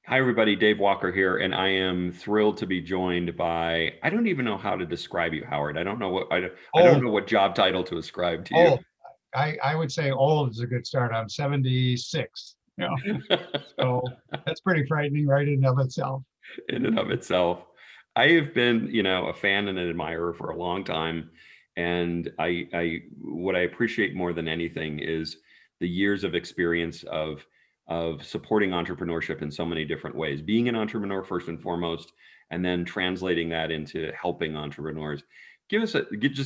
Hi, everybody. Dave Walker here, and I am thrilled to be joined by. I don't even know how to describe you, Howard. I don't Old, know what job title to ascribe to you. old. I would say old is a good start. I'm 76, so that's pretty frightening right in and of itself. In and of itself. I have been, a fan and an admirer for a long time, and what I appreciate more than anything is the years of experience of supporting entrepreneurship in so many different ways. Being an entrepreneur first and foremost, and then translating that into helping entrepreneurs. Just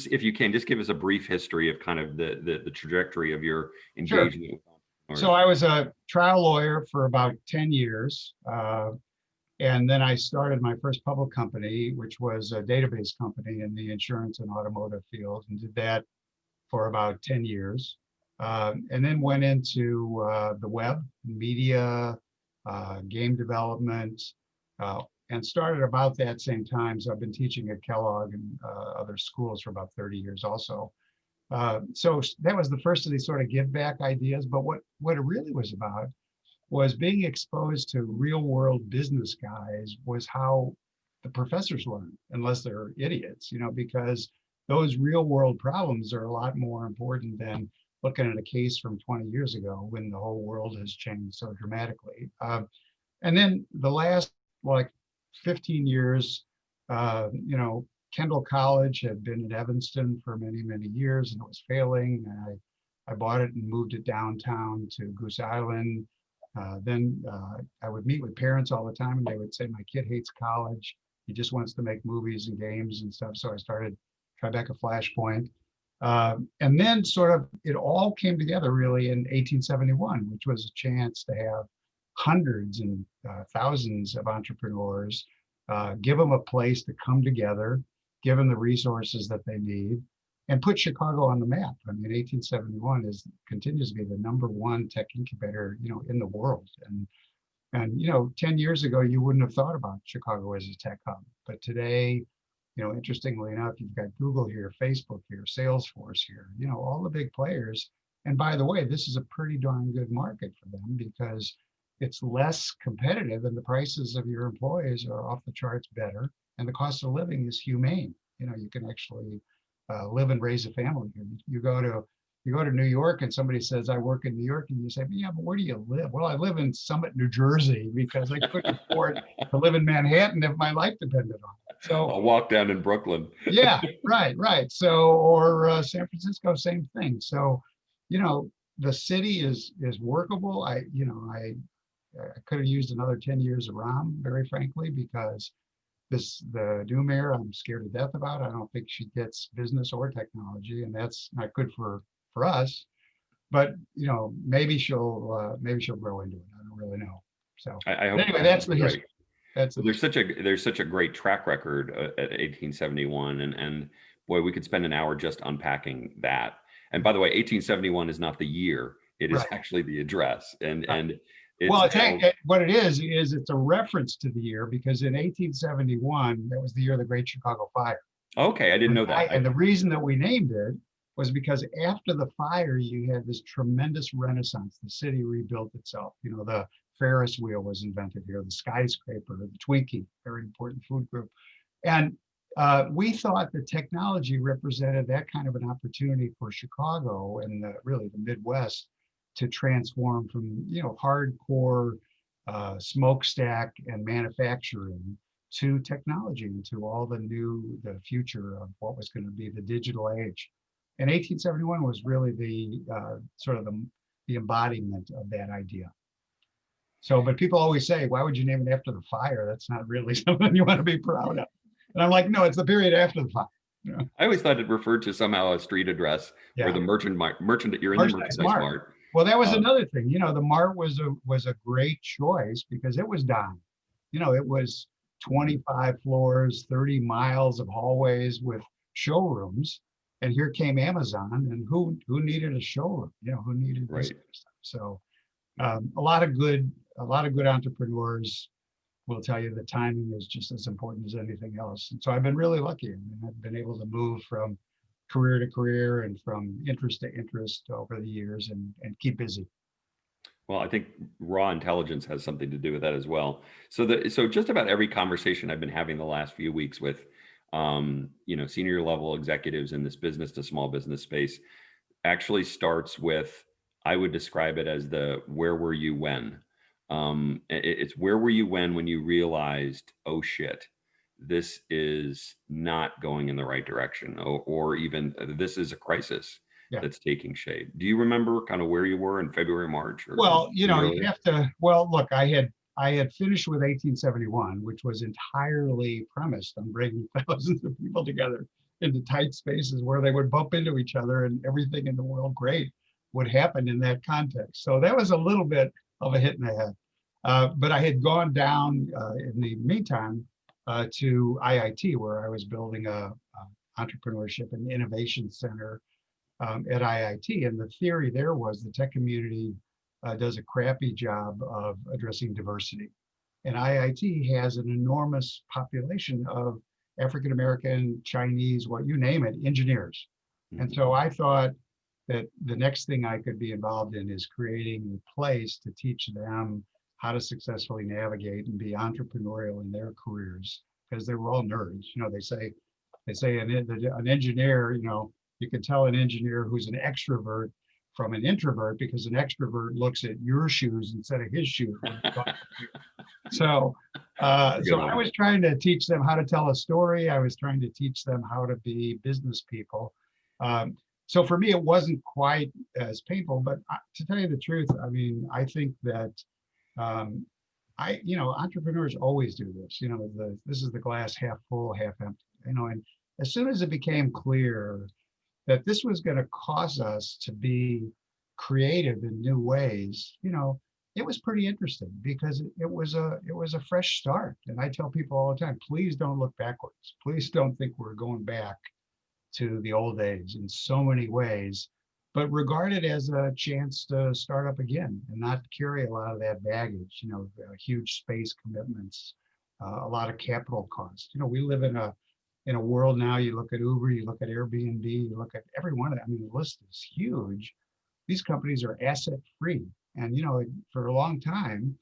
if you can, just give us a brief history of kind of the trajectory of your Sure. engagement with So entrepreneurs. I was a trial lawyer for about 10 years. And then I started my first public company, which was a database company in the insurance and automotive field, and did that for about 10 years. And then went into the web, media, game development, uh, and started about that same time. So I've been teaching at Kellogg and other schools for about 30 years also. So that was the first of these sort of give back ideas. But what it really was about was being exposed to real world business guys was how the professors learn, unless they're idiots, because those real world problems are a lot more important than looking at a case from 20 years ago when the whole world has changed so dramatically. And then the last like 15 years, Kendall College had been in Evanston for many, many years and it was failing. And I bought it and moved it downtown to Goose Island. Then I would meet with parents all the time and they would say, my kid hates college. He just wants to make movies and games and stuff. So I started Tribeca Flashpoint. And then sort of it all came together really in 1871, which was a chance to have hundreds and thousands of entrepreneurs, give them a place to come together, give them the resources that they need, and put Chicago on the map. I mean, 1871 continues to be the #1 tech incubator, in the world. And 10 years ago, you wouldn't have thought about Chicago as a tech hub, but today, interestingly enough, you've got Google here, Facebook here, Salesforce here, all the big players. And by the way, this is a pretty darn good market for them because it's less competitive and the prices of your employees are off the charts better. And the cost of living is humane. You can actually live and raise a family. You go to New York and somebody says, I work in New York. And you say, yeah, but where do you live? Well, I live in Summit, New Jersey, because I couldn't afford to live in Manhattan if my life depended on it. So I'll walk down in Brooklyn. yeah, right. So, or San Francisco, same thing. So, you know, the city is workable. I could have used another 10 years of Rom, very frankly, because the new mayor I'm scared to death about. I don't think she gets business or technology, and that's not good for us. But maybe she'll grow into it. I don't really know. So I but hope anyway, I hope that's the you're right. history. That's the history. There's such a great track record at 1871, and boy, we could spend an hour just unpacking that. And by the way, 1871 is not the year; it is Right. actually the address, Right. and Well, it's now. what it is it's a reference to the year because in 1871, that was the year of the Great Chicago Fire. Okay, I didn't And, know that. and the reason that we named it was because after the fire, you had this tremendous renaissance. The city rebuilt itself. The Ferris wheel was invented here, the skyscraper, the Twinkie, very important food group. And we thought that technology represented that kind of an opportunity for Chicago and really the Midwest to transform from hardcore smokestack and manufacturing to technology and to all the future of what was going to be the digital age. And 1871 was really the sort of the embodiment of that idea. So, but people always say, why would you name it after the fire? That's not really something you want to be proud of. And I'm like, no, it's the period after the fire. I always thought it referred to somehow a street address or Yeah. the merchant. You're in the Merchandise merchandise Mart. mart. Well, that was Uh, another thing. The Mart was a great choice because it was dying. It was 25 floors, 30 miles of hallways with showrooms. And here came Amazon, and who needed a showroom? Who needed this right. kind of stuff? So a lot of good entrepreneurs will tell you the timing is just as important as anything else. And so I've been really lucky. I mean, I've been able to move from career to career and from interest to interest over the years and keep busy. Well, I think raw intelligence has something to do with that as well. So just about every conversation I've been having the last few weeks with senior level executives in this business to small business space actually starts with, I would describe it as the where were you when? It's where were you when you realized, oh shit, this is not going in the right direction, or even this is a crisis Yeah. that's taking shape. Do you remember kind of where you were in February, March, or Well, any you earlier? have to, well, look, I had finished with 1871, which was entirely premised on bringing thousands of people together into tight spaces where they would bump into each other and everything in the world great would happen in that context. So that was a little bit of a hit in the head. But I had gone down in the meantime to IIT, where I was building a entrepreneurship and innovation center at IIT. And the theory there was the tech community does a crappy job of addressing diversity. And IIT has an enormous population of African American, Chinese, what you name it, engineers. And Mhm. so I thought that the next thing I could be involved in is creating a place to teach them how to successfully navigate and be entrepreneurial in their careers, because they were all nerds. They say an engineer, you can tell an engineer who's an extrovert from an introvert, because an extrovert looks at your shoes instead of his shoes when he's talking to you. So, That's a good so I one. was trying to teach them how to tell a story. I was trying to teach them how to be business people. Um, so for me, it wasn't quite as painful, but to tell you the truth, I mean, I think that um, entrepreneurs always do this. This is the glass half full, half empty. And as soon as it became clear that this was going to cause us to be creative in new ways, it was pretty interesting, because it was a fresh start. And I tell people all the time, please don't look backwards. Please don't think we're going back to the old days in so many ways, but regard it as a chance to start up again and not carry a lot of that baggage, huge space commitments, a lot of capital costs. We live in a world now. You look at Uber, you look at Airbnb, you look at every one of them. I mean, the list is huge. These companies are asset free. And, for a long time,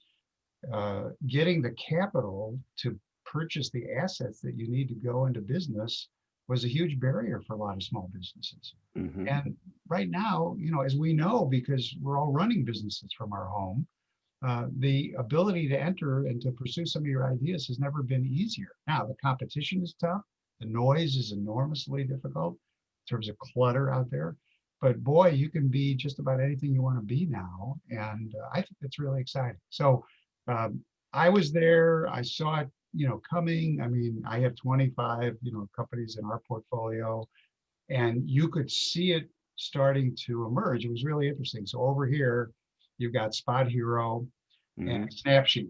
getting the capital to purchase the assets that you need to go into business was a huge barrier for a lot of small businesses. Hmm. And right now, as we know, because we're all running businesses from our home, the ability to enter and to pursue some of your ideas has never been easier. Now, the competition is tough. The noise is enormously difficult in terms of clutter out there. But boy, you can be just about anything you want to be now. And I think that's really exciting. So um, I was there. I saw it, coming. I mean, I have 25, companies in our portfolio, and you could see it starting to emerge. It was really interesting. So over here, you've got Spot Hero and Hmm. Snapsheet.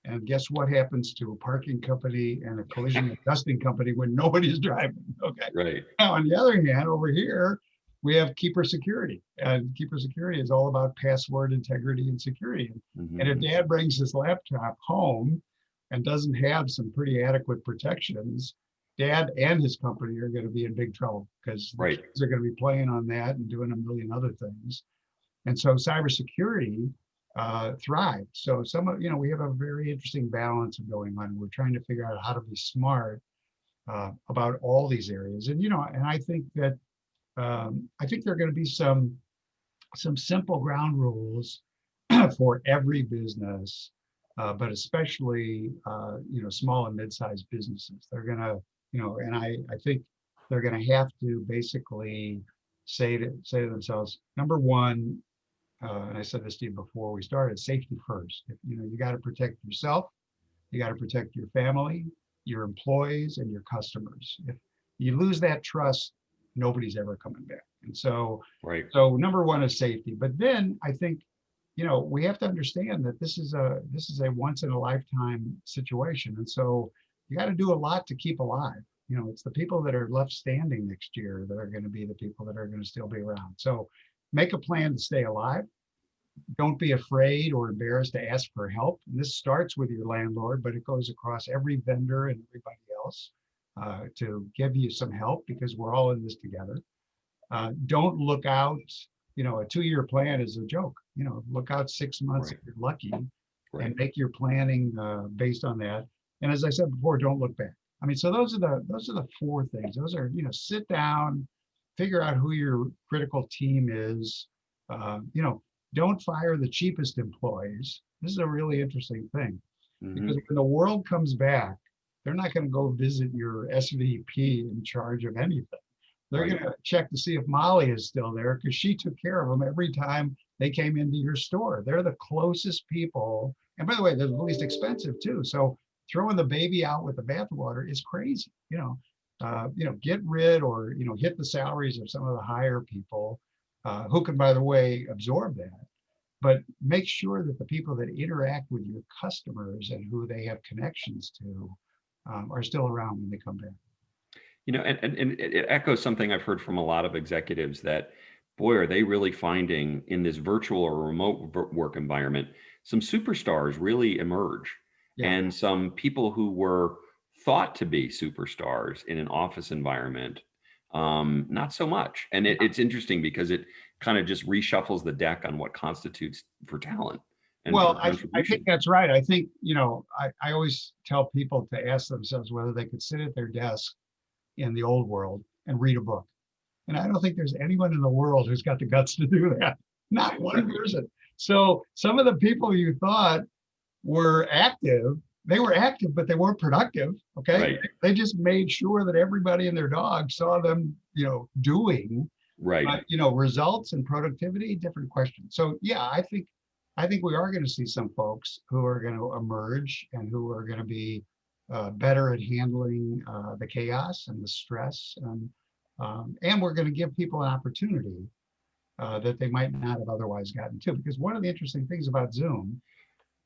And guess what happens to a parking company and a collision adjusting company when nobody's driving? Okay. Right. Now, on the other hand, over here, we have Keeper Security. And Keeper Security is all about password integrity and security. And if Hmm. dad brings his laptop home and doesn't have some pretty adequate protections, dad and his company are going to be in big trouble, because the Right. kids are going to be playing on that and doing a million other things. And so cybersecurity thrives. So we have a very interesting balance of going on. We're trying to figure out how to be smart about all these areas. And I think there are going to be some simple ground rules for every business, but especially small and mid-sized businesses. They're going to, and I think they're going to have to basically say to themselves, number one, and I said this to you before we started, safety first. You got to protect yourself, you got to protect your family, your employees, and your customers. If you lose that trust, nobody's ever coming back. And so, Right. so number one is safety. But then I think, we have to understand that this is a once in a lifetime situation. And so you got to do a lot to keep alive. It's the people that are left standing next year that are going to be the people that are going to still be around. So make a plan to stay alive. Don't be afraid or embarrassed to ask for help. And this starts with your landlord, but it goes across every vendor and everybody else to give you some help, because we're all in this together. Don't look out. A 2-year plan is a joke. look out 6 months if Right. you're lucky, and Right. make your planning based on that. And as I said before, don't look back. I mean, so those are the four things. Those are, sit down, figure out who your critical team is. Uh, you know, don't fire the cheapest employees. This is a really interesting thing because Hmm. when the world comes back, they're not going to go visit your SVP in charge of anything. They're going Right. to check to see if Molly is still there because she took care of them every time they came into your store. They're the closest people. And by the way, they're the least expensive too. So throwing the baby out with the bathwater is crazy. Get rid or hit the salaries of some of the higher people who can, by the way, absorb that. But make sure that the people that interact with your customers and who they have connections to are still around when they come back. And it echoes something I've heard from a lot of executives that, boy, are they really finding in this virtual or remote work environment, some superstars really emerge. Yeah. And some people who were thought to be superstars in an office environment, not so much. And it's interesting because it kind of just reshuffles the deck on what constitutes for talent and for Well, I think contribution. that's right. I think, I always tell people to ask themselves whether they could sit at their desk in the old world and read a book. And I don't think there's anyone in the world who's got the guts to do that. Not one person. So some of the people you thought were active, they were active, but they weren't productive. Okay. Right. They just made sure that everybody and their dog saw them, doing, Right. but results and productivity, different question. So yeah, I think we are going to see some folks who are going to emerge and who are going to be better at handling the chaos and the stress, and we're going to give people an opportunity that they might not have otherwise gotten to. Because one of the interesting things about Zoom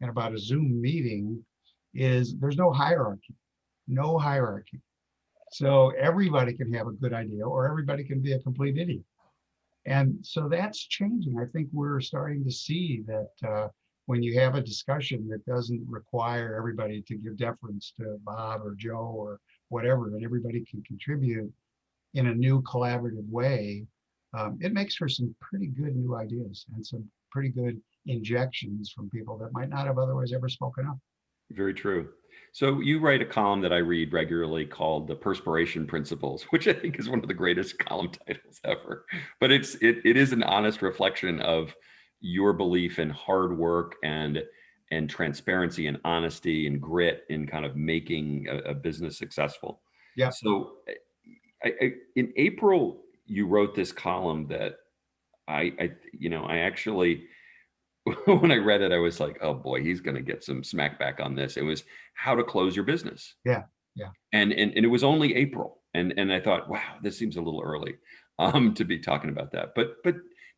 and about a Zoom meeting is there's no hierarchy, no hierarchy. So everybody can have a good idea, or everybody can be a complete idiot. And so that's changing. I think we're starting to see that when you have a discussion that doesn't require everybody to give deference to Bob or Joe or whatever, and everybody can contribute in a new collaborative way, it makes for some pretty good new ideas and some pretty good injections from people that might not have otherwise ever spoken up. Very true. So you write a column that I read regularly called "The Perspiration Principles," which I think is one of the greatest column titles ever. But it is an honest reflection of your belief in hard work and transparency and honesty and grit in kind of making a business successful. Yeah. So in April, you wrote this column that I actually when I read it, I was like, oh boy, he's going to get some smack back on this. It was how to close your business. Yeah. Yeah. And it was only April. And I thought, wow, this seems a little early to be talking about that. But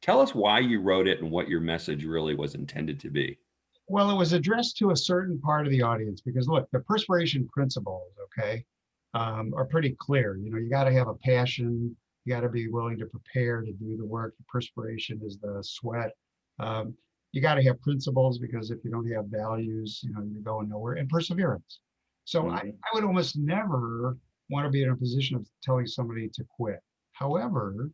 tell us why you wrote it and what your message really was intended to be. Well, it was addressed to a certain part of the audience because look, the perspiration principles, okay, are pretty clear. You got to have a passion. You got to be willing to prepare to do the work. The perspiration is the sweat. Um, you got to have principles because if you don't have values, you're going nowhere. And perseverance. So I, Mhm. I would almost never want to be in a position of telling somebody to quit. However,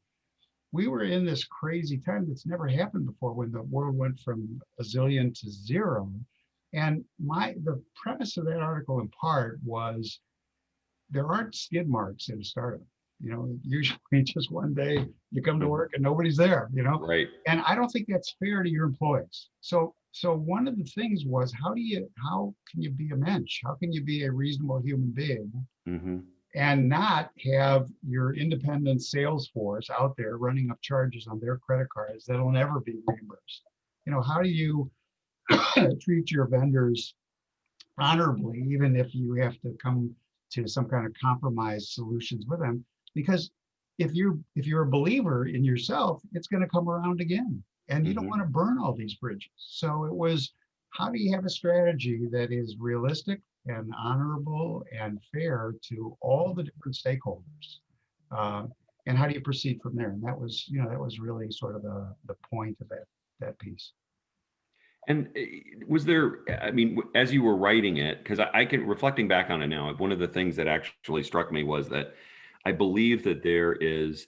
we were in this crazy time that's never happened before when the world went from a zillion to zero. And the premise of that article in part was there aren't skid marks in a startup. Usually just one day you come to Mhm. work and nobody's there. Right. And I don't think that's fair to your employees. So one of the things was how can you be a mensch? How can you be a reasonable human being Hmm. and not have your independent sales force out there running up charges on their credit cards that'll never be reimbursed? How do you treat your vendors honorably, even if you have to come to some kind of compromise solutions with them? Because if you're a believer in yourself, it's going to come around again, and you don't Hmm. want to burn all these bridges. So it was, how do you have a strategy that is realistic and honorable and fair to all the different stakeholders? Uh, and how do you proceed from there? And that was really sort of the point of that piece. And was there, I mean, as you were writing it, because I can, reflecting back on it now, one of the things that actually struck me was that I believe that there is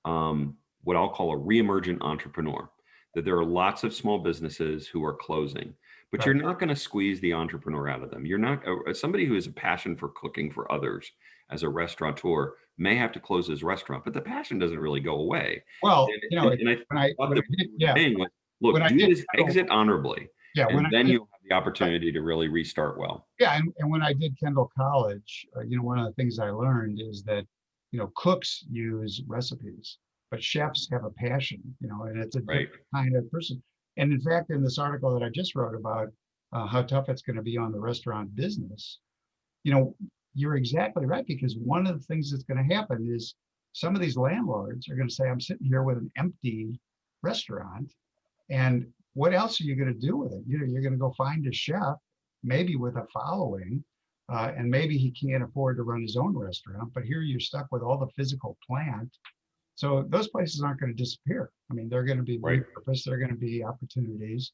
what I'll call a reemergent entrepreneur. that there are lots of small businesses who are closing, but you're Right. not going to squeeze the entrepreneur out of them. You're not somebody who has a passion for cooking for others as a restaurateur may have to close his restaurant, but the passion doesn't really go away. Well, And I thought when that I did, what you were yeah, saying was, when look, I do did this, Kendall, exit honorably, yeah, when and I then did, you'll have the right, opportunity to really restart well. yeah, and when I did Kendall College, one of the things I learned is that, cooks use recipes, but chefs have a passion, and it's a different Right. kind of person. And in fact, in this article that I just wrote about how tough it's going to be on the restaurant business, you know, you're exactly right, because one of the things that's going to happen is some of these landlords are going to say, I'm sitting here with an empty restaurant, and what else are you going to do with it? You're going to go find a chef, maybe with a following, and maybe he can't afford to run his own restaurant, but here you're stuck with all the physical plant. So those places aren't going to disappear. I mean, they're going to be Right. repurposed, they're going to be opportunities.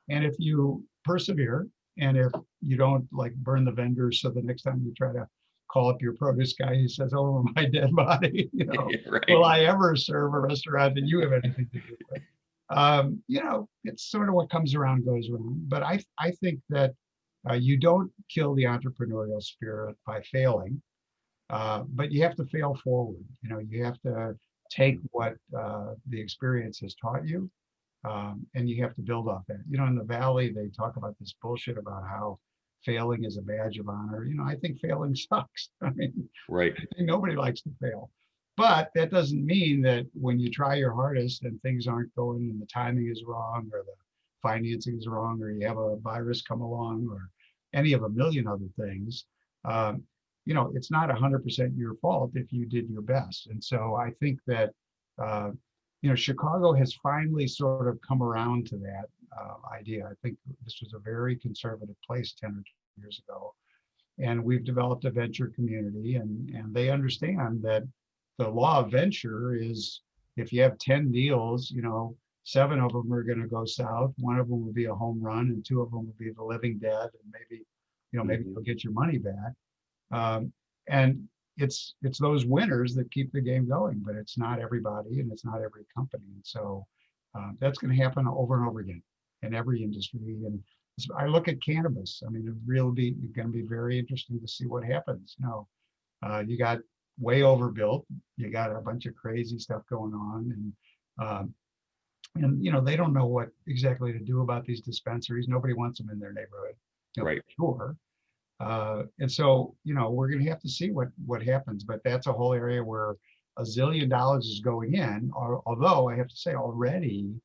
And if you persevere, and if you don't like burn the vendors, so the next time you try to call up your produce guy, he says, over my dead body, will Right. I ever serve a restaurant that you have anything to do with? It's sort of what comes around goes around. But I think that you don't kill the entrepreneurial spirit by failing, but you have to fail forward. You have to take what the experience has taught you, and you have to build off that. In the Valley, they talk about this bullshit about how failing is a badge of honor. I think failing sucks. I mean, Right. I think nobody likes to fail. But that doesn't mean that when you try your hardest and things aren't going and the timing is wrong or the financing is wrong or you have a virus come along or any of a million other things, um, it's not 100% your fault if you did your best. And so I think that, Chicago has finally sort of come around to that idea. I think this was a very conservative place 10 or 20 years ago. And we've developed a venture community, and they understand that the law of venture is if you have 10 deals, 7 of them are going to go south, 1 of them will be a home run, and 2 of them will be the living dead, and maybe Mhm. you'll get your money back. And it's those winners that keep the game going, but it's not everybody and it's not every company. And so that's going to happen over and over again in every industry. And I look at cannabis. I mean, it really be going to be very interesting to see what happens. You got way overbuilt. You got a bunch of crazy stuff going on, and they don't know what exactly to do about these dispensaries. Nobody wants them in their neighborhood, Right. for sure. And so, we're going to have to see what happens, but that's a whole area where $1 zillion is going in. Although I have to say already,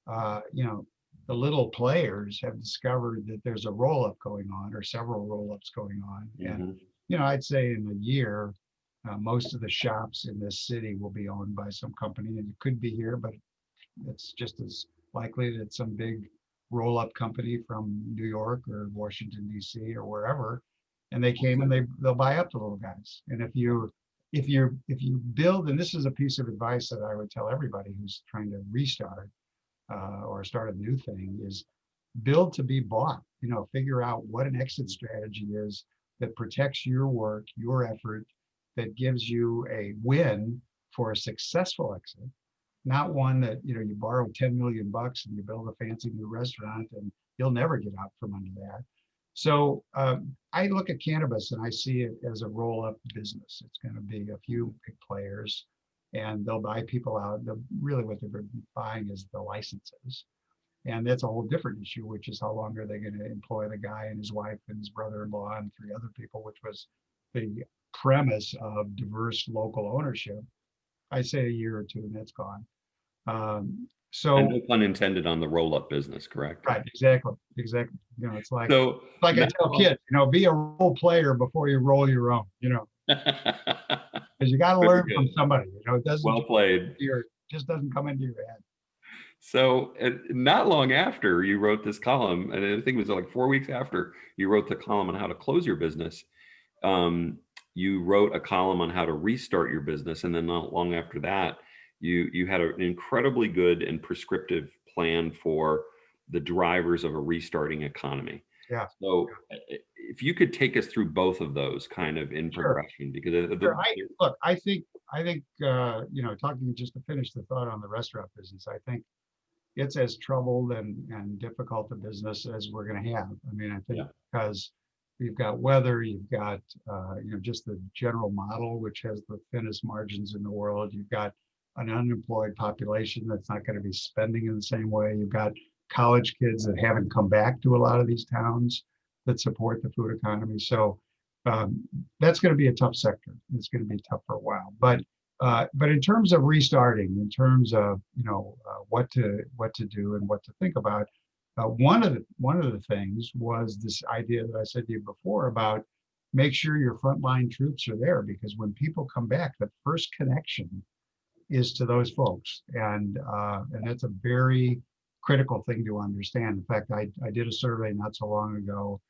the little players have discovered that there's a roll up going on or several roll ups going on. And, Mhm. I'd say in a year, most of the shops in this city will be owned by some company, and it could be here, but it's just as likely that some big roll-up company from New York or Washington D.C. or wherever, and they came and they'll buy up the little guys. And if you build, and this is a piece of advice that I would tell everybody who's trying to restart or start a new thing, is build to be bought. Figure out what an exit strategy is that protects your work, your effort, that gives you a win for a successful exit, not one that you borrow 10 million bucks and you build a fancy new restaurant and you'll never get out from under that. So I look at cannabis and I see it as a roll-up business. It's going to be a few big players, and they'll buy people out. Really what they're buying is the licenses, and that's a whole different issue, which is how long are they going to employ the guy and his wife and his brother-in-law and 3 other people, which was the premise of diverse local ownership. I say a year or 2 and that's gone. And So no pun intended on the roll-up business, correct? right, exactly. It's like So I not tell long, kids, be a role player before you roll your own, because you got to very learn from good. somebody. It doesn't Well played. just doesn't come into your head. So not long after you wrote this column, and I think it was like 4 weeks after you wrote the column on how to close your business, um, you wrote a column on how to restart your business, and then not long after that, you had an incredibly good and prescriptive plan for the drivers of a restarting economy. Yeah, So if you could take us through both of those kind of in sure, progression, because sure. I think talking just to finish the thought on the restaurant business, I think it's as troubled and difficult a business as we're going to have. I mean, I think Yeah. because you've got weather, you've got just the general model, which has the thinnest margins in the world. You've got an unemployed population that's not going to be spending in the same way. You've got college kids that haven't come back to a lot of these towns that support the food economy. So um, that's going to be a tough sector. It's going to be tough for a while. But in terms of restarting, in terms of what to do and what to think about, one of the things was this idea that I said to you before about make sure your frontline troops are there, because when people come back, the first connection is to those folks, and that's a very critical thing to understand. In fact, I did a survey not so long ago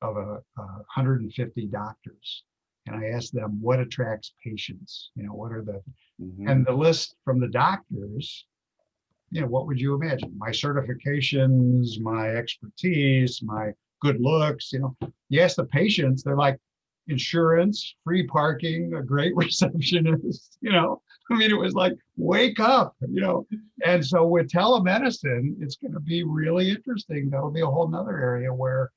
of 150 doctors, and I asked them what attracts patients. What are the Hmm. and the list from the doctors, what would you imagine? My certifications, my expertise, my good looks. You ask the patients, they're like insurance, free parking, a great receptionist. I mean, it was like, wake up. And so with telemedicine, it's going to be really interesting. That'll be a whole nother area where,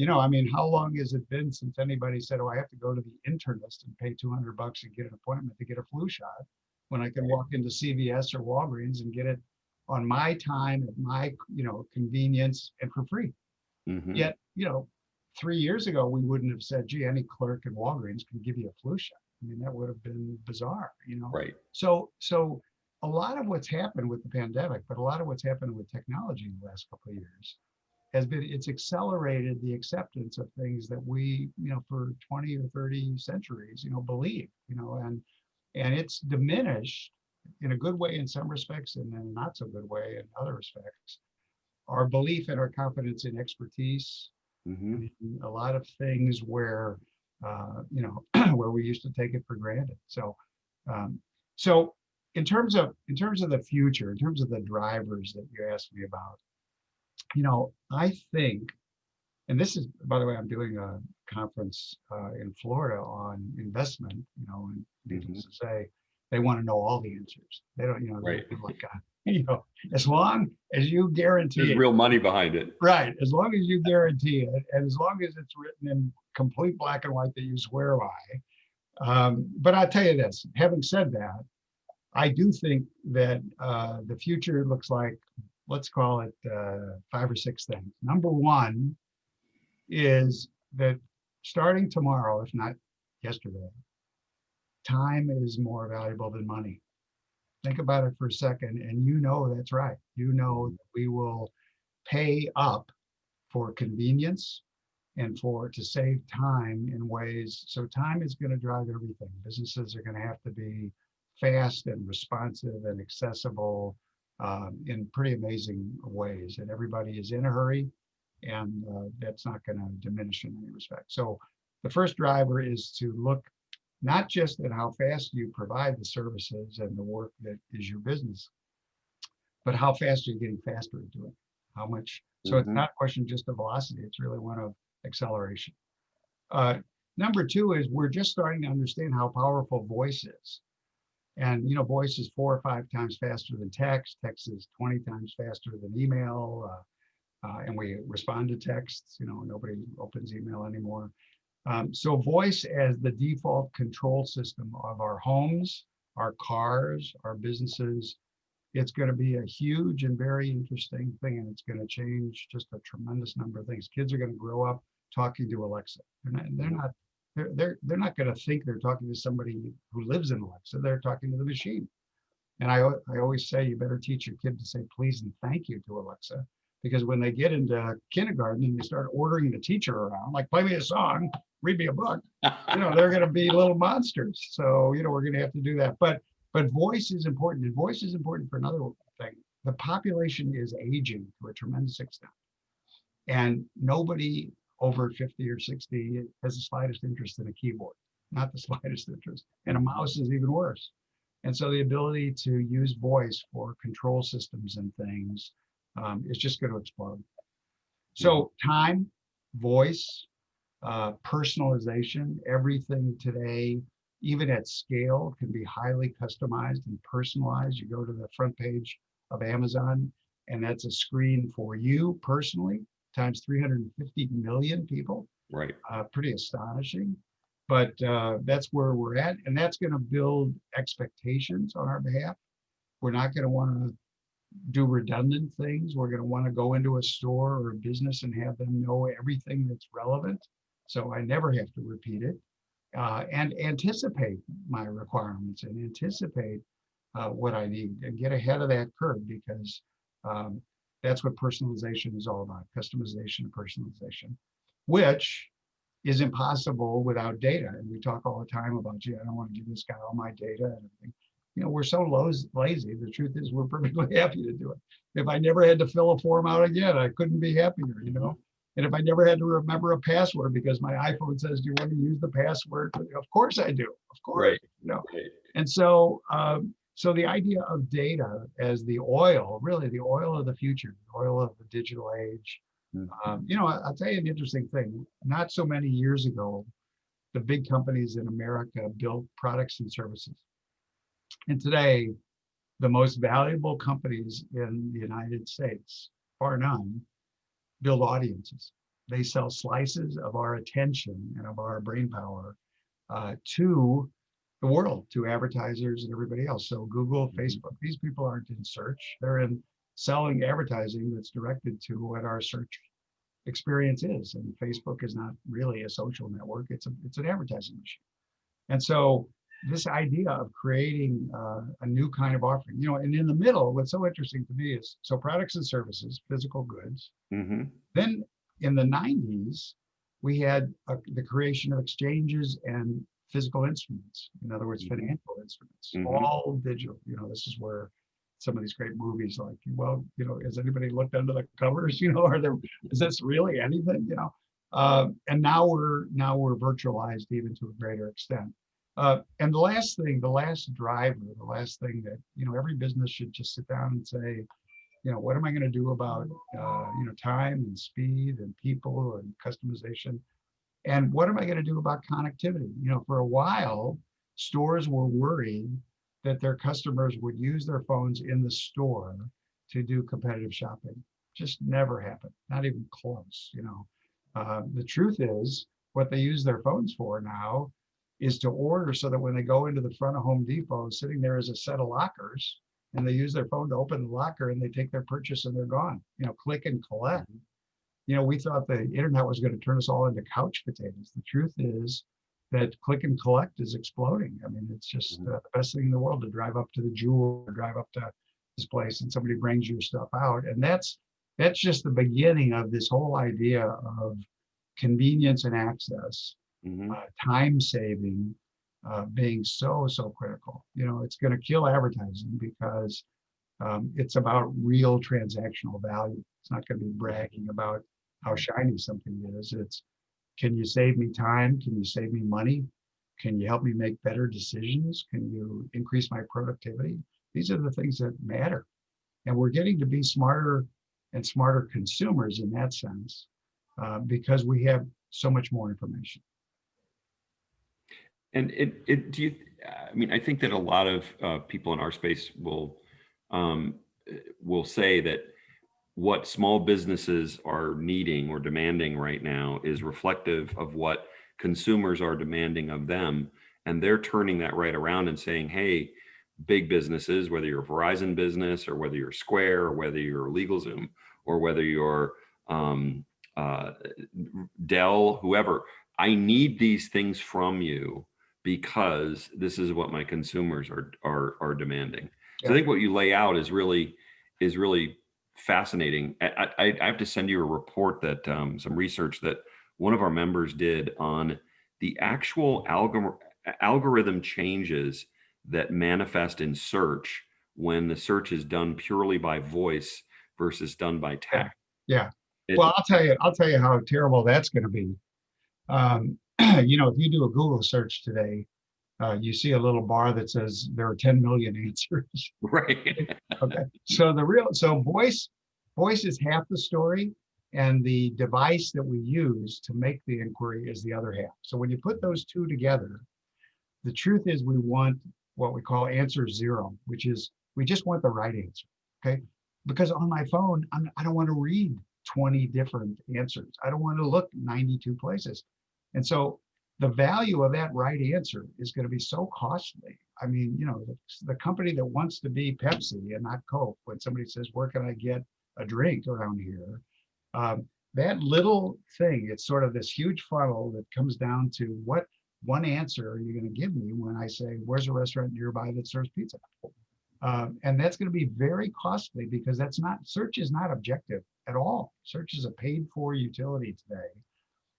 I mean, how long has it been since anybody said, oh, I have to go to the internist and pay $200 and get an appointment to get a flu shot when I can walk into CVS or Walgreens and get it on my time, at my, convenience and for free. Hmm. Yet, 3 years ago, we wouldn't have said, gee, any clerk in Walgreens can give you a flu shot. I mean, that would have been bizarre. Right. So a lot of what's happened with the pandemic, but a lot of what's happened with technology in the last couple of years it's accelerated the acceptance of things that we, for 20 or 30 centuries, believe, and it's diminished in a good way in some respects and in a not so good way in other respects. Our belief and our confidence in expertise, I Hmm. mean, a lot of things where, where we used to take it for granted. Um, so in terms of the future, in terms of the drivers that you asked me about, I think, and this is, by the way, I'm doing a conference in Florida on investment, and Hmm. needless to say, they want to know all the answers. They don't, Right. they're like, as long as you guarantee There's it, real money behind it. right? As long as you guarantee it, and as long as it's written in complete black and white that you swear by. But I'll tell you this, having said that, I do think that the future looks like, let's call it 5 or 6 things. Number one is that starting tomorrow, if not yesterday, time is more valuable than money. Think about it for a second, and that's right. Mhm. That we will pay up for convenience and for to save time in ways. So time is going to drive everything. Businesses are going to have to be fast and responsive and accessible in pretty amazing ways. And everybody is in a hurry, and that's not going to diminish in any respect. So the first driver is to look not just at how fast you provide the services and the work that is your business, but how fast are you getting faster at doing it? How much? So it's Mhm. not a question just of velocity. It's really one of acceleration. Uh, Number two is we're just starting to understand how powerful voice is. And voice is 4 or 5 times faster than text. Text is 20 times faster than email. And we respond to texts. Nobody opens email anymore. So voice as the default control system of our homes, our cars, our businesses, it's going to be a huge and very interesting thing, and it's going to change just a tremendous number of things. Kids are going to grow up talking to Alexa. They're not going to think they're talking to somebody who lives in Alexa. They're talking to the machine. And I always say you better teach your kid to say please and thank you to Alexa, because when they get into kindergarten and they start ordering the teacher around, like play me a song, read me a book, they're going to be little monsters. So we're going to have to do that. But voice is important, and voice is important for another thing. The population is aging to a tremendous extent, and nobody over 50 or 60 has the slightest interest in a keyboard, not the slightest interest. And a Mhm. mouse is even worse. And so the ability to use voice for control systems and things is just going to explode. Mhm. So time, voice, personalization, everything today, even at scale, can be highly customized and personalized. You go to the front page of Amazon, and that's a screen for you personally times 350 million people. Right. Pretty astonishing, but that's where we're at, and that's going to build expectations on our behalf. We're not going to want to do redundant things. We're going to want to go into a store or a business and have them know everything that's relevant, so I never have to repeat it, and anticipate my requirements and anticipate what I need and get ahead of that curve, because that's what personalization is all about, customization and personalization, which is impossible without data. And we talk all the time about, gee, I don't want to give this guy all my data and everything. We're so lazy. The truth is we're perfectly happy to do it. If I never had to fill a form out again, I couldn't be happier. And if I never had to remember a password because my iPhone says, do you want to use the password? Of course I do, of course, Right. Right. And so, so the idea of data as the oil, really the oil of the future, the oil of the digital age. I'll tell you an interesting thing. Not so many years ago, the big companies in America built products and services. And today, the most valuable companies in the United States, bar none, build audiences. They sell slices of our attention and of our brain power to the world, to advertisers and everybody else. So Google, Facebook, these people aren't in search. They're in selling advertising that's directed to what our search experience is. And Facebook is not really a social network. It's an advertising machine. And so this idea of creating a new kind of offering, and in the middle, what's so interesting to me is, so products and services, physical goods. Then in the 90s, we had the creation of exchanges and physical instruments. In other words, financial instruments, all digital. This is where some of these great movies like, well, has anybody looked under the covers? Is this really anything? And now we're virtualized even to a greater extent. And the last driver, the last thing that, every business should just sit down and say, what am I going to do about, time and speed and people and customization? And what am I going to do about connectivity? For a while, stores were worried that their customers would use their phones in the store to do competitive shopping. Just never happened, not even close. The truth is, what they use their phones for now is to order, so that when they go into the front of Home Depot, sitting there is a set of lockers, and they use their phone to open the locker and they take their purchase and they're gone. Click and collect. We thought the internet was going to turn us all into couch potatoes. The truth is that click and collect is exploding. I mean, it's just the best thing in the world to drive up to the Jewel or drive up to this place and somebody brings your stuff out. And that's just the beginning of this whole idea of convenience and access, time saving, being so critical. It's going to kill advertising because it's about real transactional value. It's not going to be bragging about how shiny something is. It's, can you save me time? Can you save me money? Can you help me make better decisions? Can you increase my productivity? These are the things that matter. And we're getting to be smarter and smarter consumers in that sense, because we have so much more information. And I think that a lot of people in our space will say that what small businesses are needing or demanding right now is reflective of what consumers are demanding of them. And they're turning that right around and saying, hey, big businesses, whether you're a Verizon business or whether you're Square or whether you're LegalZoom or whether you're Dell, whoever, I need these things from you because this is what my consumers are demanding. So I think what you lay out is really fascinating. I have to send you a report that some research that one of our members did on the actual algorithm changes that manifest in search when the search is done purely by voice versus done by text. Yeah. Well, I'll tell you how terrible that's going to be. If you do a Google search today, you see a little bar that says there are 10 million answers. Right. Okay. So voice is half the story, and the device that we use to make the inquiry is the other half. So when you put those two together, the truth is we want what we call answer zero, which is we just want the right answer. Okay. because on my phone, I don't want to read 20 different answers. I don't want to look 92 places. And so the value of that right answer is going to be so costly. I mean, the company that wants to be Pepsi and not Coke, when somebody says, where can I get a drink around here? That little thing, it's sort of this huge funnel that comes down to what one answer are you going to give me when I say, where's a restaurant nearby that serves pizza? And that's going to be very costly because search is not objective at all. Search is a paid for utility today.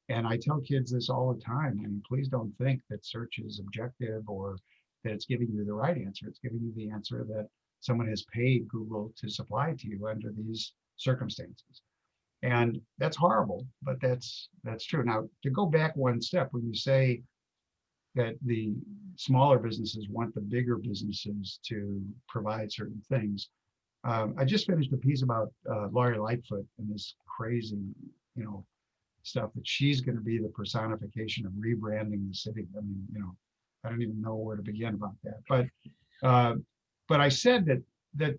And I tell kids this all the time. I mean, please don't think that search is objective or that it's giving you the right answer. It's giving you the answer that someone has paid Google to supply to you under these circumstances. And that's horrible, but that's true. Now, to go back one step, when you say that the smaller businesses want the bigger businesses to provide certain things, I just finished a piece about Lori Lightfoot and this crazy, stuff that she's going to be the personification of rebranding the city. I mean, I don't even know where to begin about that. But I said that,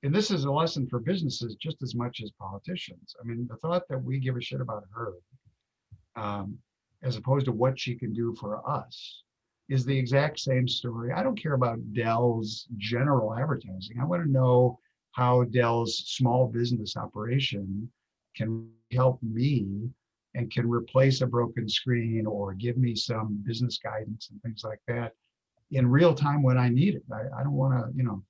and this is a lesson for businesses just as much as politicians. I mean, the thought that we give a shit about her, as opposed to what she can do for us, is the exact same story. I don't care about Dell's general advertising. I want to know how Dell's small business operation can help me and can replace a broken screen or give me some business guidance and things like that in real time when I need it. I don't want to,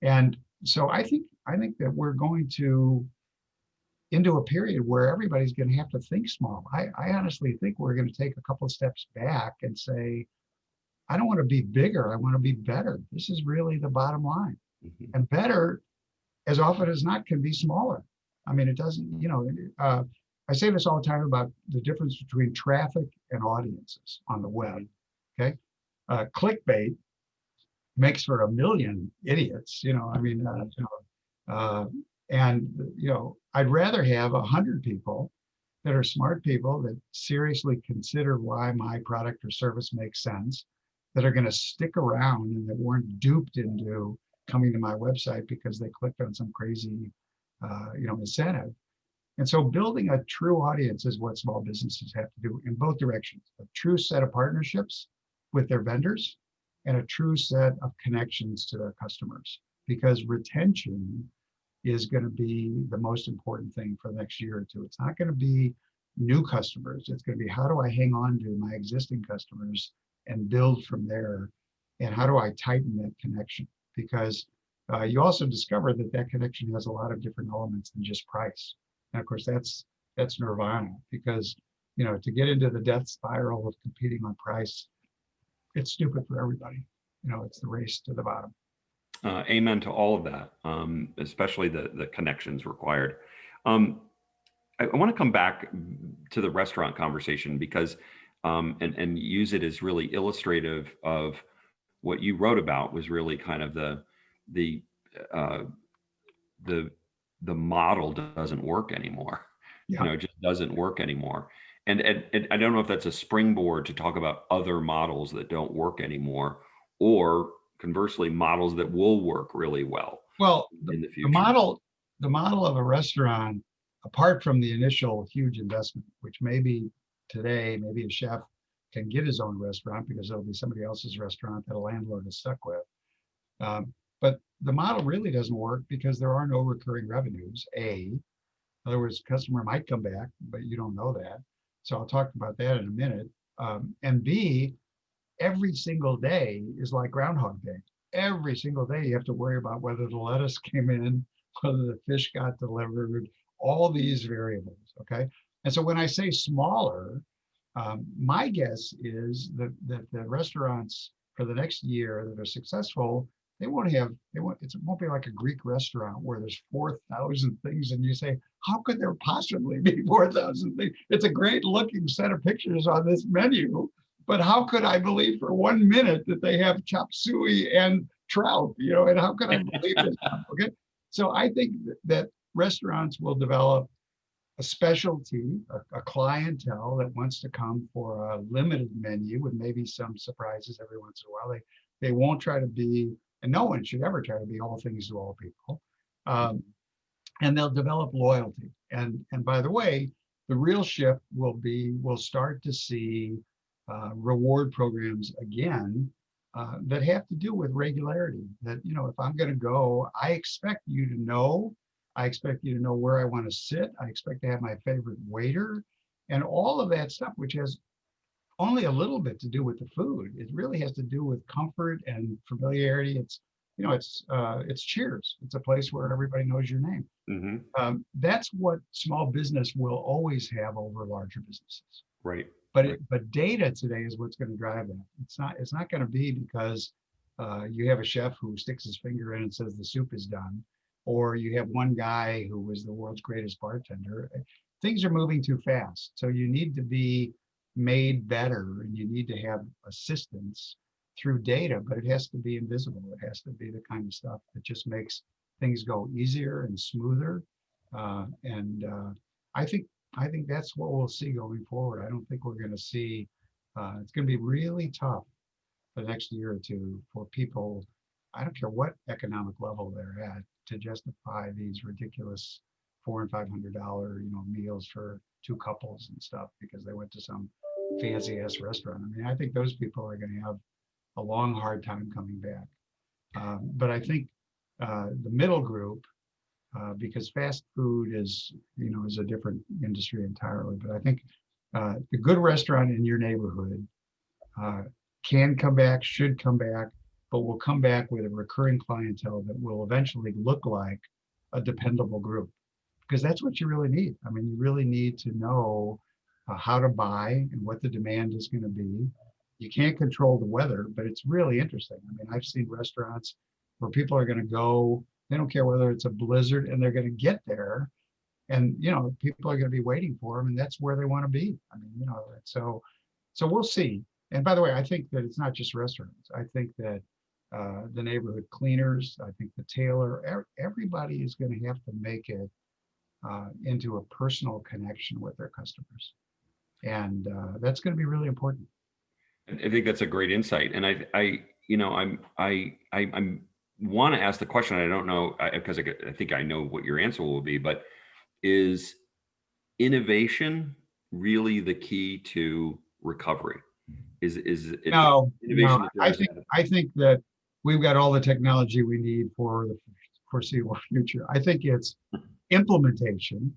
and so I think that we're going into a period where everybody's going to have to think small. I honestly think we're going to take a couple of steps back and say, I don't want to be bigger. I want to be better. This is really the bottom line. Mm-hmm. And better, as often as not, can be smaller. I mean, it doesn't, I say this all the time about the difference between traffic and audiences on the web. Okay. Clickbait makes for a million idiots, I'd rather have 100 people that are smart people that seriously consider why my product or service makes sense, that are going to stick around and that weren't duped into coming to my website because they clicked on some crazy, incentive. And so building a true audience is what small businesses have to do in both directions: a true set of partnerships with their vendors and a true set of connections to their customers, because retention is going to be the most important thing for the next year or two. It's not going to be new customers. It's going to be, how do I hang on to my existing customers and build from there? And how do I tighten that connection? Because you also discover that connection has a lot of different elements than just price. And of course, that's nirvana, because, to get into the death spiral of competing on price, it's stupid for everybody. It's the race to the bottom. Amen to all of that, especially the connections required. I want to come back to the restaurant conversation because, and use it as really illustrative of what you wrote about, was really kind of the model doesn't work anymore. Yeah. It just doesn't work anymore. And I don't know if that's a springboard to talk about other models that don't work anymore, or conversely, models that will work really well. Well, in the future. The model of a restaurant, apart from the initial huge investment, which maybe today, maybe a chef can get his own restaurant because it'll be somebody else's restaurant that a landlord is stuck with. But the model really doesn't work because there are no recurring revenues. In other words, customer might come back, but you don't know that. So I'll talk about that in a minute. And B, every single day is like Groundhog Day. Every single day you have to worry about whether the lettuce came in, whether the fish got delivered, all these variables, okay? And so when I say smaller, my guess is that the restaurants for the next year that are successful, it won't be like a Greek restaurant where there's 4,000 things and you say, how could there possibly be 4,000 things? It's a great looking set of pictures on this menu, but how could I believe for 1 minute that they have chop suey and trout, and how could I believe this? Okay. So I think that restaurants will develop a specialty, a clientele that wants to come for a limited menu with maybe some surprises every once in a while. They won't try to be, and no one should ever try to be all things to all people. and they'll develop loyalty. And by the way, the real shift will be, we'll start to see reward programs again that have to do with regularity. That, you know, if I'm going to go, I expect you to know. I expect you to know where I want to sit. I expect to have my favorite waiter, and all of that stuff, which has only a little bit to do with the food. It really has to do with comfort and familiarity. It's, you know, it's Cheers. It's a place where everybody knows your name. Hmm. That's what small business will always have over larger businesses. Right. But Right. but data today is what's going to drive that. It's not going to be because you have a chef who sticks his finger in and says the soup is done, or you have one guy who was the world's greatest bartender. Things are moving too fast, so you need to be made better, and you need to have assistance through data, but it has to be invisible. It has to be the kind of stuff that just makes things go easier and smoother. And I think I think that's what we'll see going forward. I don't think we're going to see. It's going to be really tough for the next year or two for people. I don't care what economic level they're at, to justify these ridiculous $400 and $500, you know, meals for two couples and stuff because they went to some fancy ass restaurant. I mean, I think those people are going to have a long, hard time coming back. But I think the middle group, because fast food is, you know, is a different industry entirely. But I think the good restaurant in your neighborhood uh, can come back, should come back, but will come back with a recurring clientele that will eventually look like a dependable group. Because that's what you really need. I mean, you really need to know how to buy and what the demand is going to be. You can't control the weather, but it's really interesting. I mean, I've seen restaurants where people are going to go, they don't care whether it's a blizzard, and they're going to get there, and you know, people are going to be waiting for them, and that's where they want to be. I mean, you know, so we'll see. And by the way, I think that it's not just restaurants. I think that the neighborhood cleaners, I think the tailor, everybody is going to have to make it into a personal connection with their customers, and that's going to be really important. I think that's a great insight, and you know, I'm want to ask the question. I don't know because I think I know what your answer will be, but is innovation really the key to recovery? Is it No, no, innovation that drives that? I think that we've got all the technology we need for the foreseeable future. I think it's implementation,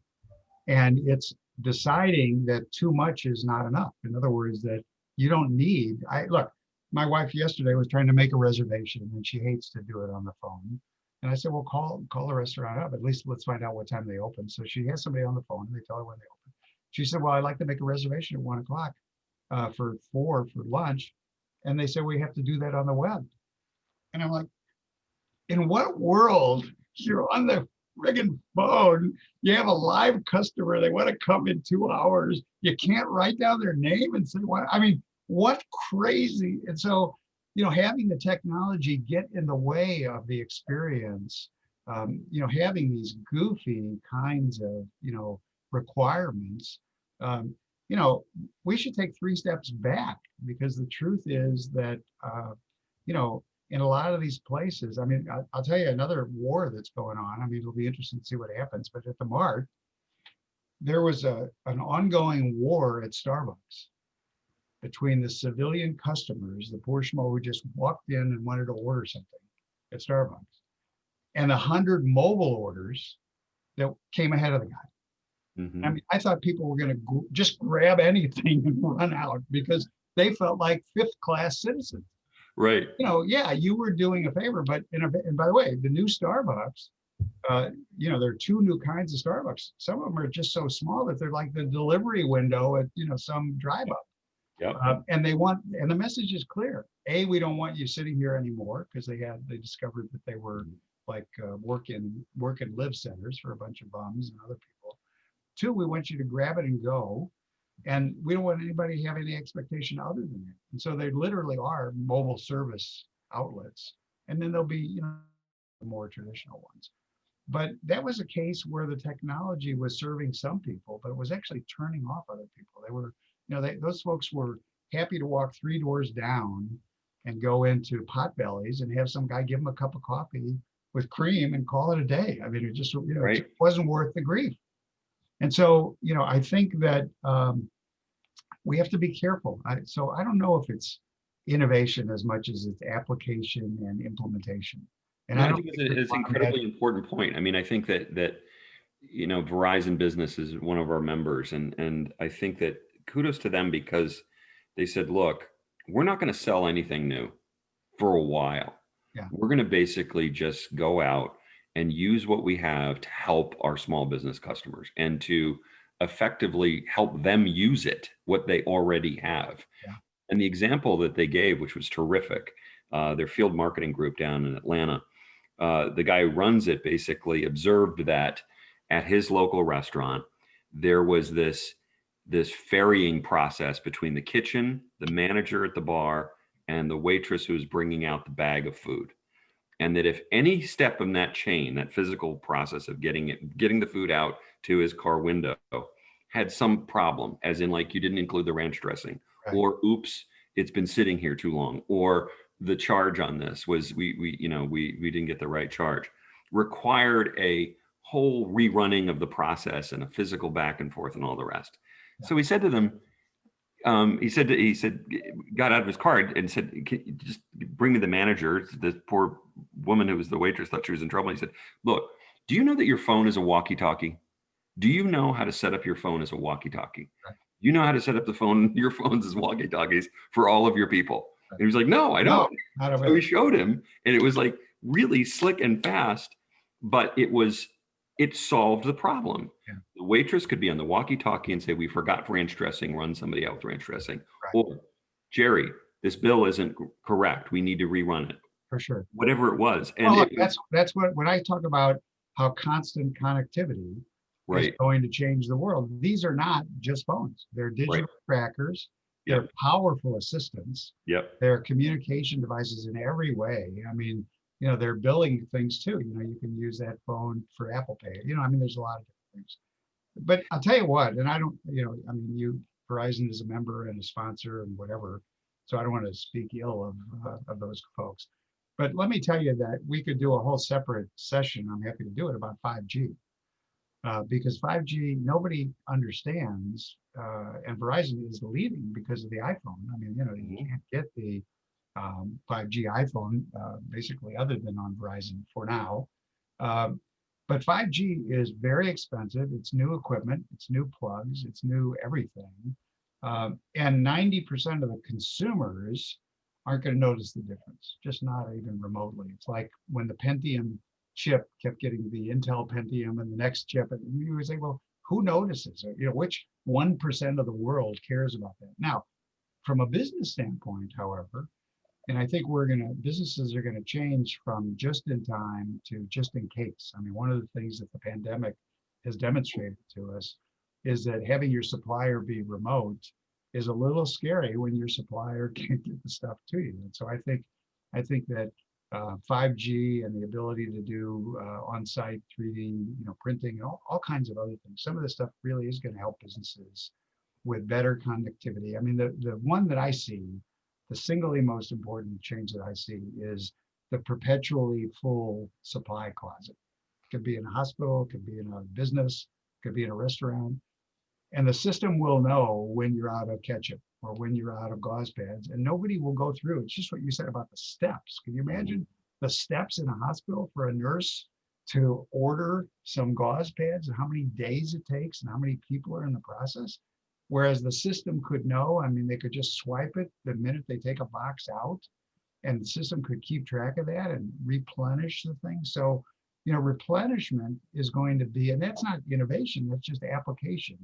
and it's deciding that too much is not enough. In other words, that you don't need. I look. My wife yesterday was trying to make a reservation, and she hates to do it on the phone. And I said, "Well, call the restaurant up. At least let's find out what time they open." So she has somebody on the phone, and they tell her when they open. She said, "Well, I'd like to make a reservation at 1 o'clock for 4 for lunch," and they said we have to do that on the web. And I'm like, in what world you're on the friggin' phone? You have a live customer. They want to come in 2 hours. You can't write down their name and say, what? I mean, what crazy. And so, you know, having the technology get in the way of the experience, you know, having these goofy kinds of, you know, requirements, you know, we should take 3 steps back, because the truth is that, you know, in a lot of these places, I mean, I'll tell you another war that's going on. I mean, it'll be interesting to see what happens. But at the Mart, there was an ongoing war at Starbucks between the civilian customers, the poor schmo who just walked in and wanted to order something at Starbucks, and 100 mobile orders that came ahead of the guy. I Hmm. mean, I thought people were going to just grab anything and run out because they felt like fifth-class citizens. Right. You know, yeah, you were doing a favor, but and by the way, the new Starbucks, you know, there are 2 new kinds of Starbucks. Some of them are just so small that they're like the delivery window at, you know, some drive up. Yep. And the message is clear. A, we don't want you sitting here anymore, because they discovered that they were like work and live centers for a bunch of bums and other people. 2, we want you to grab it and go. And we don't want anybody to have any expectation other than that. And so they literally are mobile service outlets. And then there'll be, you know, more traditional ones. But that was a case where the technology was serving some people, but it was actually turning off other people. They were, you know, those folks were happy to walk 3 doors down and go into Potbellies and have some guy give them a cup of coffee with cream and call it a day. I mean, it just, it Right. just wasn't worth the grief. And so, I think that we have to be careful. So I don't know if it's innovation as much as it's application and implementation. And No, I I don't think think it's an incredibly important point. I mean, I think that Verizon Business is one of our members, and I think that kudos to them because they said, look, we're not going to sell anything new for a while. yeah, We're going to basically just go out and use what we have to help our small business customers and to effectively help them use it, what they already have. yeah, And the example that they gave, which was terrific, their field marketing group down in Atlanta, the guy who runs it basically observed that at his local restaurant, there was this ferrying process between the kitchen, the manager at the bar, and the waitress who was bringing out the bag of food. And that if any step in that chain, that physical process of getting the food out to his car window had some problem, as in like you didn't include the ranch dressing, right. or oops, it's been sitting here too long, or the charge on this was we didn't get the right charge, required a whole rerunning of the process and a physical back and forth and all the rest. Yeah. So he said to them, he said, got out of his car and said, "Can you just bring me the manager?" The poor woman who was the waitress thought she was in trouble. He said, "Look, do you know that your phone is a walkie-talkie? Do you know how to set up your phone as a walkie-talkie? Right. You know how to set up your phones as walkie-talkies for all of your people?" Right. And he was like, "No, I No, don't." not So he showed him, and it was like really slick and fast, but it solved the problem. Yeah. The waitress could be on the walkie-talkie and say, "We forgot ranch dressing, run somebody out with ranch dressing." Right. Or, "Jerry, this bill isn't correct. We need to rerun it." For sure. Whatever it was. And Well, look, it was that's what when I talk about how constant connectivity is right, going to change the world. These are not just phones. They're right. digital trackers. Yep. They're powerful assistants. Yep. They're communication devices in every way. I mean, they're billing things too. You can use that phone for Apple Pay. I mean, there's a lot of different things. But I'll tell you what, and I don't, I mean, Verizon is a member and a sponsor and whatever, so I don't want to speak ill of those folks. But let me tell you that we could do a whole separate session. I'm happy to do it about 5G. Because 5G, nobody understands, and Verizon is leading because of the iPhone. I mean, you can't get the 5G iPhone basically other than on Verizon for now. But 5G is very expensive. It's new equipment, it's new plugs, it's new everything. And 90% of the consumers aren't going to notice the difference, just not even remotely. It's like when the Pentium chip kept getting the Intel Pentium and the next chip, and you would say, well, who notices? Which 1% of the world cares about that? Now, from a business standpoint, however, and I think businesses are going to change from just in time to just in case. I mean, one of the things that the pandemic has demonstrated to us is that having your supplier be remote is a little scary when your supplier can't get the stuff to you. And so I think that 5G and the ability to do on-site 3D, printing, and all kinds of other things. Some of this stuff really is going to help businesses with better connectivity. I mean, the one that I see, the singly most important change that I see is the perpetually full supply closet. It could be in a hospital, it could be in a business, it could be in a restaurant. And the system will know when you're out of ketchup or when you're out of gauze pads, and nobody will go through. It's just what you said about the steps. Can you imagine the steps in a hospital for a nurse to order some gauze pads and how many days it takes and how many people are in the process? Whereas the system could know, I mean, they could just swipe it the minute they take a box out, and the system could keep track of that and replenish the thing. So, replenishment is going to be, and that's not innovation, that's just application.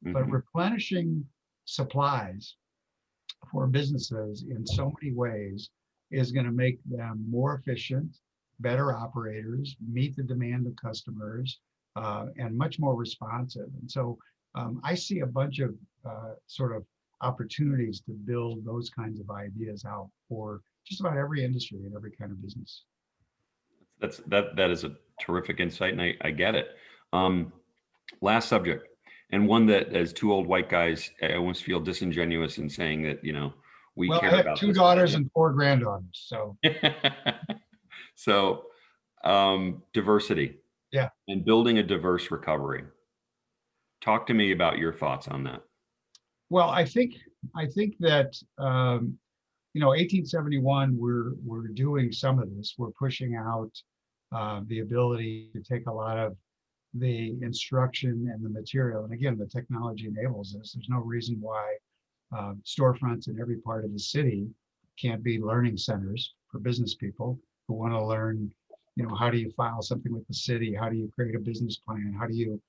But replenishing supplies for businesses in so many ways is going to make them more efficient, better operators, meet the demand of customers, and much more responsive. And so I see a bunch of sort of opportunities to build those kinds of ideas out for just about every industry and every kind of business. That is a terrific insight, and I get it. Last subject, and one that as two old white guys, I almost feel disingenuous in saying that, we care I have about 2 this. daughters and 4 granddaughters, so. So Diversity Yeah. and building a diverse recovery. Talk to me about your thoughts on that. Well, I think that 1871, we're doing some of this. We're pushing out the ability to take a lot of the instruction and the material. And again, the technology enables this. There's no reason why storefronts in every part of the city can't be learning centers for business people who want to learn, how do you file something with the city? How do you create a business plan? How do you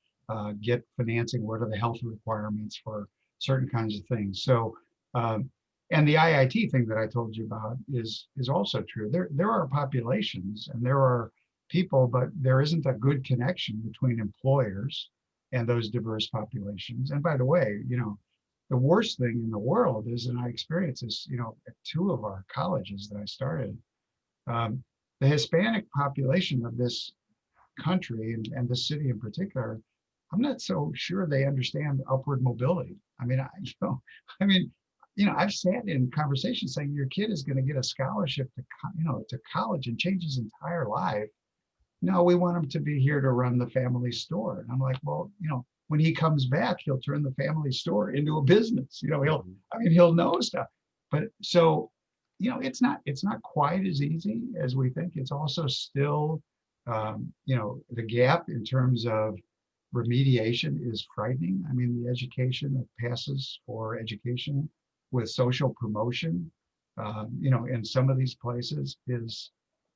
get financing? What are the health requirements for certain kinds of things? So, and the IIT thing that I told you about is also true. There are populations and there are people, but there isn't a good connection between employers and those diverse populations. And by the way, the worst thing in the world is, and I experienced this, at two of our colleges that I started, um, the Hispanic population of this country and the city in particular, I'm not so sure they understand upward mobility. I mean, I mean, I've sat in conversations saying your kid is going to get a scholarship to college and change his entire life. No, we want him to be here to run the family store. And I'm like, well, when he comes back, he'll turn the family store into a business. He'll know stuff. But so, it's not quite as easy as we think. It's also still, the gap in terms of remediation is frightening. I mean, the education that passes for education with social promotion, in some of these places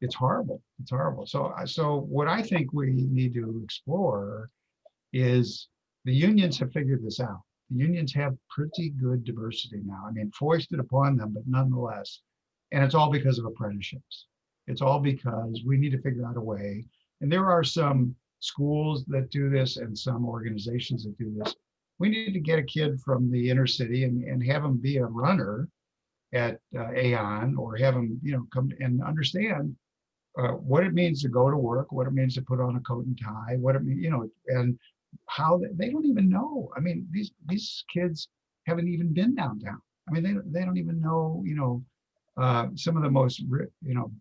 it's horrible. It's horrible. So what I think we need to explore is the unions have figured this out. The unions have pretty good diversity now. I mean, foisted upon them, but nonetheless, and it's all because of apprenticeships. It's all because we need to figure out a way. And there are some schools that do this and some organizations that do this. We need to get a kid from the inner city and have him be a runner at Aon, or have him, come and understand what it means to go to work, what it means to put on a coat and tie, what it means, and how they don't even know. I mean, these kids haven't even been downtown. I mean, they don't even know, some of the most,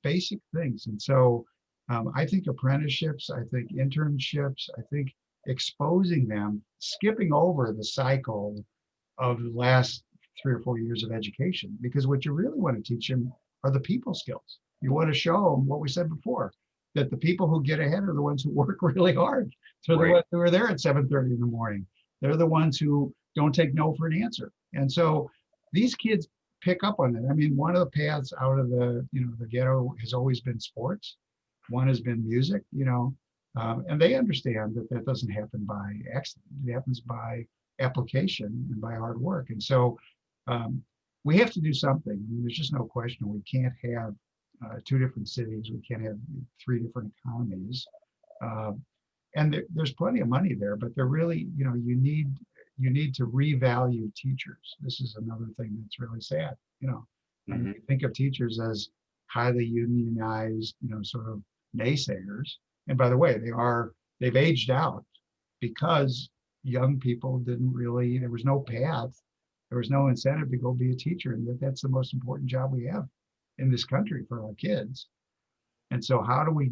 basic things. And so I think apprenticeships, I think internships, I think exposing them, skipping over the cycle of the last 3 or 4 years of education, because what you really want to teach them are the people skills. You want to show them what we said before, that the people who get ahead are the ones who work really hard. They're the ones who are there at 7:30 in the morning. They're the ones who don't take no for an answer. And so these kids pick up on it. I mean, one of the paths out of the ghetto has always been sports. One has been music, and they understand that doesn't happen by accident. It happens by application and by hard work. And so we have to do something. I mean, there's just no question. We can't have two different cities. We can't have three different economies. And there's plenty of money there, but they're really, you need to revalue teachers. This is another thing that's really sad. I mean, you think of teachers as highly unionized, sort of naysayers. And by the way, they've aged out because young people there was no path, there was no incentive to go be a teacher, and that's the most important job we have in this country for our kids. And so how do we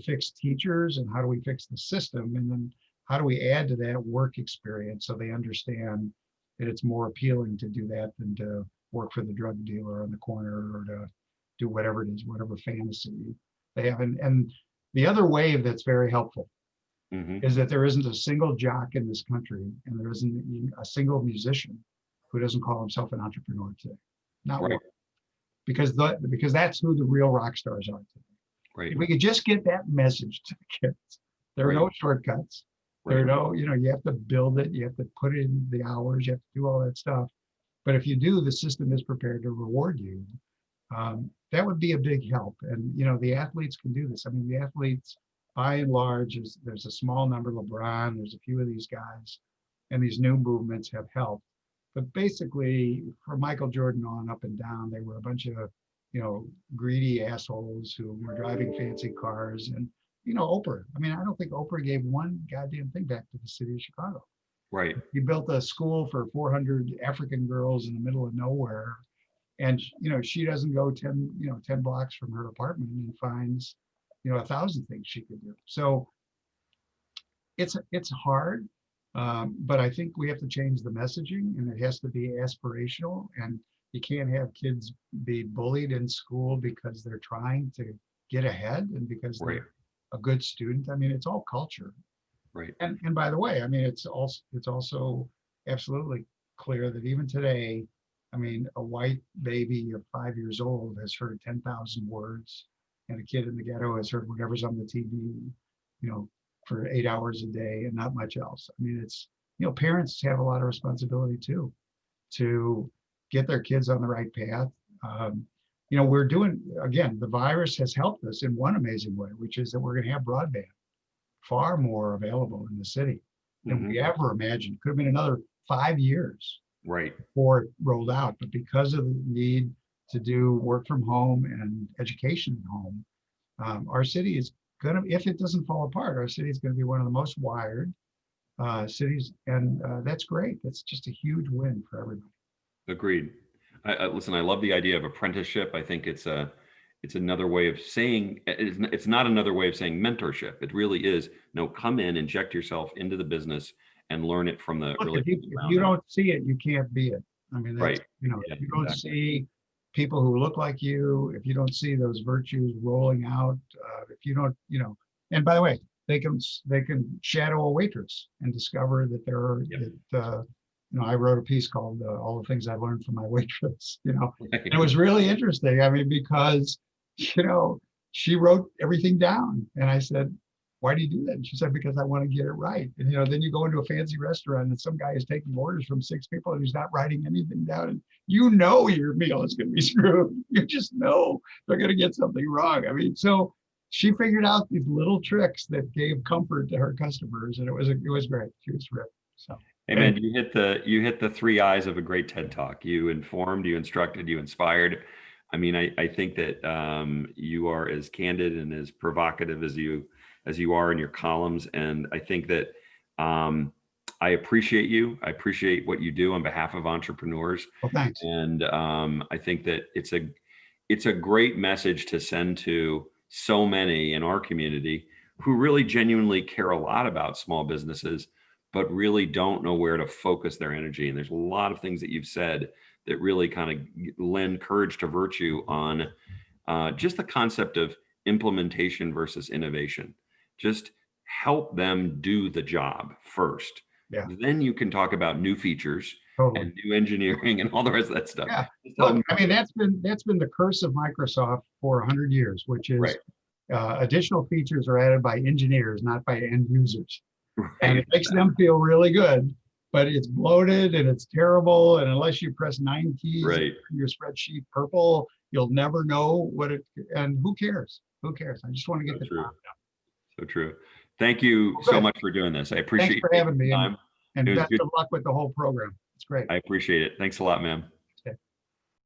fix teachers, and how do we fix the system? And then how do we add to that work experience so they understand that it's more appealing to do that than to work for the drug dealer on the corner, or to do whatever it is, whatever fantasy they have. And the other wave that's very helpful is that there isn't a single jock in this country, and there isn't a single musician who doesn't call himself an entrepreneur today. Not one. Because that's who the real rock stars are today. Right. If we could just get that message to the kids. There are no shortcuts. There are no, you have to build it, you have to put in the hours, you have to do all that stuff. But if you do, the system is prepared to reward you. That would be a big help. And the athletes can do this. I mean, the athletes, by and large, there's a small number, LeBron, there's a few of these guys, and these new movements have helped. But basically, from Michael Jordan on up and down, they were a bunch of, greedy assholes who were driving fancy cars. And, Oprah. I mean, I don't think Oprah gave one goddamn thing back to the city of Chicago. Right. He built a school for 400 African girls in the middle of nowhere. And, she doesn't go 10 blocks from her apartment and finds 1,000 things she could do. So it's hard, but I think we have to change the messaging, and it has to be aspirational. And you can't have kids be bullied in school because they're trying to get ahead and because Right. they're a good student. I mean, it's all culture. Right. And by the way, I mean, it's also absolutely clear that even today, I mean, a white baby of 5 years old has heard 10,000 words, and a kid in the ghetto has heard whatever's on the TV, you know, for 8 hours a day and not much else. I mean, parents have a lot of responsibility too, to get their kids on the right path. We're doing, again, the virus has helped us in one amazing way, which is that we're going to have broadband far more available in the city than we ever imagined. Could have been another 5 years Right. before it rolled out, but because of the need to do work from home and education at home, our city is gonna, if it doesn't fall apart, our city is going to be one of the most wired cities, and that's great. That's just a huge win for everybody. Agreed. Listen, I love the idea of apprenticeship. I think it's another way of saying, it's not another way of saying mentorship. It really is, no, come in, inject yourself into the business and learn it from the Look, really. if you don't see it, you can't be it. I mean, that's, Right. if you don't see people who look like you, if you don't see those virtues rolling out, if you don't, and by the way, they can shadow a waitress and discover that there are, I wrote a piece called All the Things I Learned from My Waitress, and it was really interesting. I mean, because, she wrote everything down, and I said, why do you do that? And she said, because I want to get it right. And, then you go into a fancy restaurant and some guy is taking orders from 6 people and he's not writing anything down. And your meal is going to be screwed. You just know they're going to get something wrong. I mean, so she figured out these little tricks that gave comfort to her customers. And it was great. She was terrific. So. Hey man, you hit the 3 I's of a great TED Talk. You informed, you instructed, you inspired. I mean, I think that you are as candid and as provocative as you are in your columns. And I think that I appreciate you. I appreciate what you do on behalf of entrepreneurs. Well, thanks. And I think that it's a great message to send to so many in our community who really genuinely care a lot about small businesses, but really don't know where to focus their energy. And there's a lot of things that you've said that really kind of lend courage to virtue on just the concept of implementation versus innovation. Just help them do the job first. Yeah. Then you can talk about new features and new engineering and all the rest of that stuff. Yeah. Look, I mean, that's been the curse of Microsoft for 100 years, which is additional features are added by engineers, not by end users. Right. And it makes them feel really good, but it's bloated and it's terrible. And unless you press 9 keys in your spreadsheet purple, you'll never know what it, and who cares? Who cares? I just want to get the top down. So true. Thank you so much for doing this. I appreciate Thanks for having me, and best of luck with the whole program. It's great. I appreciate it. Thanks a lot, man.